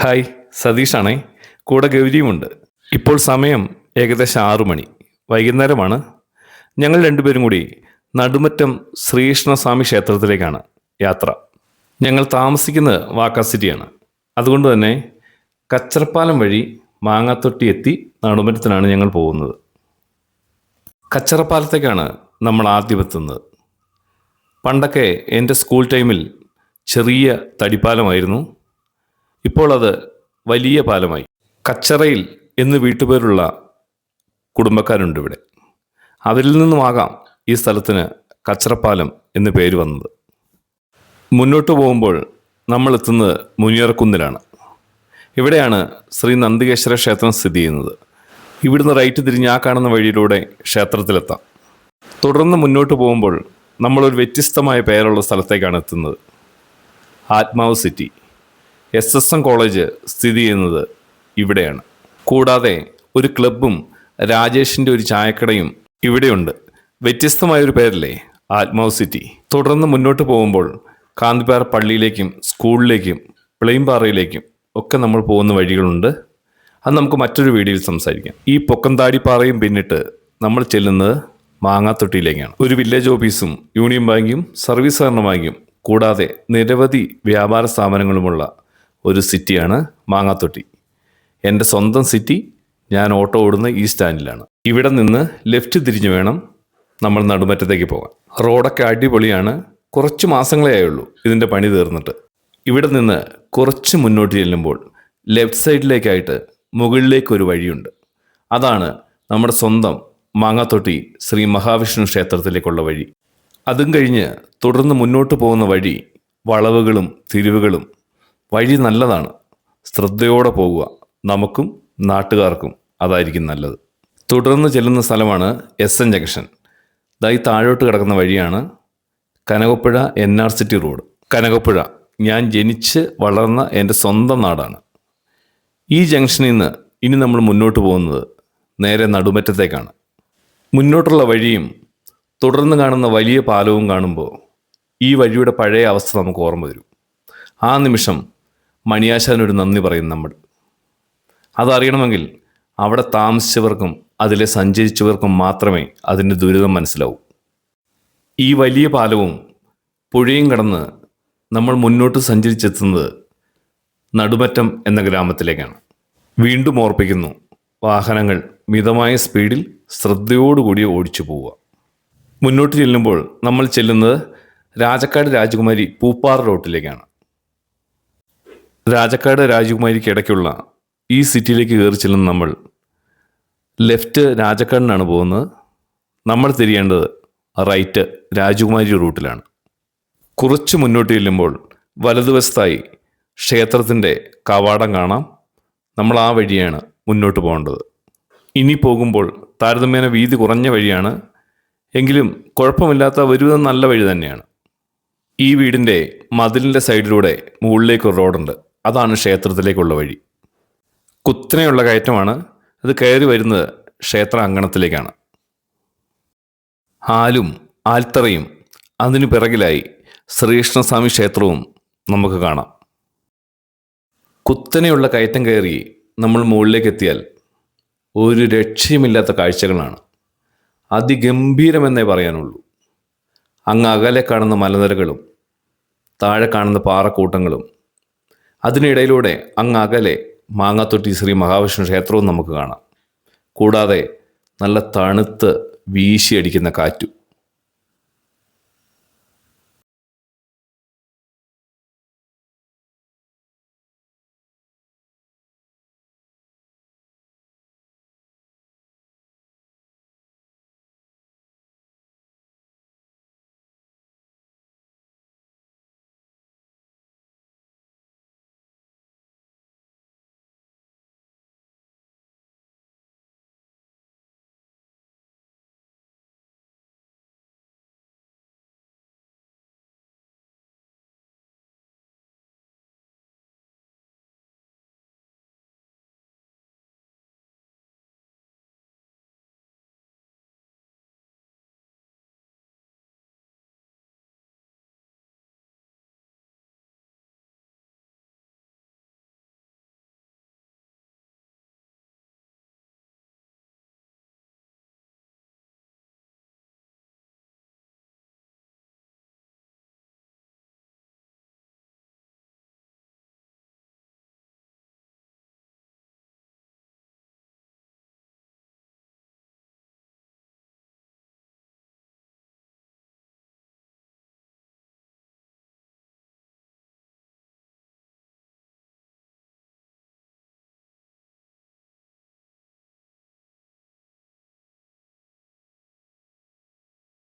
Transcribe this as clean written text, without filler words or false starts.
Hi, സതീഷാണേ. കൂടെ ഗൗരിയുമുണ്ട്. ഇപ്പോൾ സമയം ഏകദേശം 6 മണി, വൈകുന്നേരമാണ്. ഞങ്ങൾ രണ്ടുപേരും കൂടി നടുമറ്റം ശ്രീകൃഷ്ണസ്വാമി ക്ഷേത്രത്തിലേക്കാണ് യാത്ര. ഞങ്ങൾ താമസിക്കുന്നത് വാക്കാ സിറ്റിയാണ്. അതുകൊണ്ട് തന്നെ കച്ചറപ്പാലം വഴി മാങ്ങാത്തൊട്ടി എത്തി നടുമറ്റത്തിനാണ് ഞങ്ങൾ പോകുന്നത്. കച്ചറപ്പാലത്തേക്കാണ് നമ്മൾ ആദ്യം എത്തുന്നത്. പണ്ടൊക്കെ എൻ്റെ സ്കൂൾ ടൈമിൽ ചെറിയ തടിപ്പാലമായിരുന്നു. ഇപ്പോൾ അത് വലിയ പാലമായി. കച്ചറയിൽ എന്ന് വീട്ടുപേരുള്ള കുടുംബക്കാരുണ്ട് ഇവിടെ. അവരിൽ നിന്നുമാകാം ഈ സ്ഥലത്തിന് കച്ചറപ്പാലം എന്ന് പേര് വന്നത്. മുന്നോട്ട് പോകുമ്പോൾ നമ്മൾ എത്തുന്നത് മുനിയറക്കുന്നിലാണ്. ഇവിടെയാണ് ശ്രീ നന്ദികേശ്വര ക്ഷേത്രം സ്ഥിതി ചെയ്യുന്നത്. ഇവിടുന്ന് റൈറ്റ് തിരിഞ്ഞ് ആ കാണുന്ന വഴിയിലൂടെ ക്ഷേത്രത്തിലെത്താം. തുടർന്ന് മുന്നോട്ട് പോകുമ്പോൾ നമ്മളൊരു വ്യത്യസ്തമായ പേരുള്ള സ്ഥലത്തേക്കാണ് എത്തുന്നത്. ആത്മാവ് സിറ്റി. SSM കോളേജ് സ്ഥിതി ചെയ്യുന്നത് ഇവിടെയാണ്. കൂടാതെ ഒരു ക്ലബ്ബും രാജേഷിൻ്റെ ഒരു ചായക്കടയും ഇവിടെയുണ്ട്. വ്യത്യസ്തമായൊരു പേരല്ലേ ആത്മാവ് സിറ്റി. തുടർന്ന് മുന്നോട്ട് പോകുമ്പോൾ കാന്തിപ്പാറ പള്ളിയിലേക്കും സ്കൂളിലേക്കും പ്ലെയിൻപാറയിലേക്കും ഒക്കെ നമ്മൾ പോകുന്ന വഴികളുണ്ട്. അത് നമുക്ക് മറ്റൊരു വീഡിയോയിൽ സംസാരിക്കാം. ഈ പൊക്കന്താടിപ്പാറയും പിന്നിട്ട് നമ്മൾ ചെല്ലുന്നത് മാങ്ങാത്തൊട്ടിയിലേക്കാണ്. ഒരു വില്ലേജ് ഓഫീസും യൂണിയൻ ബാങ്കും സർവീസ് സഹകരണ ബാങ്കും കൂടാതെ നിരവധി വ്യാപാര സ്ഥാപനങ്ങളുമുള്ള ഒരു സിറ്റിയാണ് മാങ്ങാത്തൊട്ടി. എൻ്റെ സ്വന്തം സിറ്റി. ഞാൻ ഓട്ടോ ഓടുന്ന ഈ സ്റ്റാൻഡിലാണ്. ഇവിടെ നിന്ന് ലെഫ്റ്റ് തിരിഞ്ഞു വേണം നമ്മൾ നടുമറ്റത്തേക്ക് പോകാൻ. റോഡൊക്കെ അടിപൊളിയാണ്. കുറച്ച് മാസങ്ങളേ ആയുള്ളൂ ഇതിൻ്റെ പണി തീർന്നിട്ട്. ഇവിടെ നിന്ന് കുറച്ച് മുന്നോട്ട് ചെല്ലുമ്പോൾ ലെഫ്റ്റ് സൈഡിലേക്കായിട്ട് മുകളിലേക്കൊരു വഴിയുണ്ട്. അതാണ് നമ്മുടെ സ്വന്തം മാങ്ങാത്തൊട്ടി ശ്രീ മഹാവിഷ്ണു ക്ഷേത്രത്തിലേക്കുള്ള വഴി. അതും കഴിഞ്ഞ് തുടർന്ന് മുന്നോട്ട് പോകുന്ന വഴി വളവുകളും തിരിവുകളും. വഴി നല്ലതാണ്. ശ്രദ്ധയോടെ പോകുക. നമുക്കും നാട്ടുകാർക്കും അതായിരിക്കും നല്ലത്. തുടർന്ന് ചെല്ലുന്ന സ്ഥലമാണ് SM ജംഗ്ഷൻ. ഇതായി താഴോട്ട് കിടക്കുന്ന വഴിയാണ് Kanakappuzha NR city road. Kanakappuzha ഞാൻ ജനിച്ച് വളർന്ന എൻ്റെ സ്വന്തം നാടാണ്. ഈ ജംഗ്ഷനിൽ നിന്ന് ഇനി നമ്മൾ മുന്നോട്ട് പോകുന്നത് നേരെ നടുമറ്റത്തേക്കാണ്. മുന്നോട്ടുള്ള വഴിയും തുടർന്ന് കാണുന്ന വലിയ പാലവും കാണുമ്പോൾ ഈ വഴിയുടെ പഴയ അവസ്ഥ നമുക്ക് ഓർമ്മ വരും. ആ നിമിഷം മണിയാശാനൊരു നന്ദി പറയും നമ്മൾ. അതറിയണമെങ്കിൽ അവിടെ താമസിച്ചവർക്കും അതിലെ സഞ്ചരിച്ചവർക്കും മാത്രമേ അതിൻ്റെ ദുരിതം മനസ്സിലാവൂ. ഈ വലിയ പാലവും പുഴയും കടന്ന് നമ്മൾ മുന്നോട്ട് സഞ്ചരിച്ചെത്തുന്നത് നടുമറ്റം എന്ന ഗ്രാമത്തിലേക്കാണ്. വീണ്ടും ഓർപ്പിക്കുന്നു, വാഹനങ്ങൾ മിതമായ സ്പീഡിൽ ശ്രദ്ധയോടുകൂടി ഓടിച്ചു പോവുക. മുന്നോട്ട് ചെല്ലുമ്പോൾ നമ്മൾ ചെല്ലുന്നത് രാജക്കാട് രാജകുമാരി പൂപ്പാറ റോട്ടിലേക്കാണ്. രാജക്കാട് രാജകുമാരിക്ക് ഇടയ്ക്കുള്ള ഈ സിറ്റിയിലേക്ക് കയറി ചെല്ലുന്ന നമ്മൾ ലെഫ്റ്റ് രാജക്കാടിനാണ് പോകുന്നത്. നമ്മൾ തിരിയേണ്ടത് റൈറ്റ് രാജകുമാരി റൂട്ടിലാണ്. കുറച്ച് മുന്നോട്ട് ചെല്ലുമ്പോൾ വലതുവശത്തായി ക്ഷേത്രത്തിൻ്റെ കവാടം കാണാം. നമ്മൾ ആ വഴിയാണ് മുന്നോട്ട് പോകേണ്ടത്. ഇനി പോകുമ്പോൾ താരതമ്യേന വീതി കുറഞ്ഞ വഴിയാണ്. എങ്കിലും കുഴപ്പമില്ലാത്ത ഒരുവിധം നല്ല വഴി തന്നെയാണ്. ഈ വീടിൻ്റെ മതിലിൻ്റെ സൈഡിലൂടെ മുകളിലേക്കൊരു റോഡുണ്ട്. അതാണ് ക്ഷേത്രത്തിലേക്കുള്ള വഴി. കുത്തനെയുള്ള കയറ്റമാണ്. അത് കയറി വരുന്നത് ക്ഷേത്ര അങ്കണത്തിലേക്കാണ്. ആലും ആൽത്തറയും അതിനു പിറകിലായി ശ്രീകൃഷ്ണസ്വാമി ക്ഷേത്രവും നമുക്ക് കാണാം. കുത്തനെയുള്ള കയറ്റം കയറി നമ്മൾ മുകളിലേക്ക് എത്തിയാൽ ഒരു രക്ഷയുമില്ലാത്ത കാഴ്ചകളാണ്. അതിഗംഭീരമെന്നേ പറയാനുള്ളൂ. അങ്ങ് അകലെ കാണുന്ന മലനിരകളും താഴെ കാണുന്ന പാറക്കൂട്ടങ്ങളും, അതിനിടയിലൂടെ അങ്ങ് അകലെ മാങ്ങാത്തൊട്ടി ശ്രീ മഹാവിഷ്ണു ക്ഷേത്രവും നമുക്ക് കാണാം. കൂടാതെ നല്ല തണുത്ത് വീശിയടിക്കുന്ന കാറ്റും.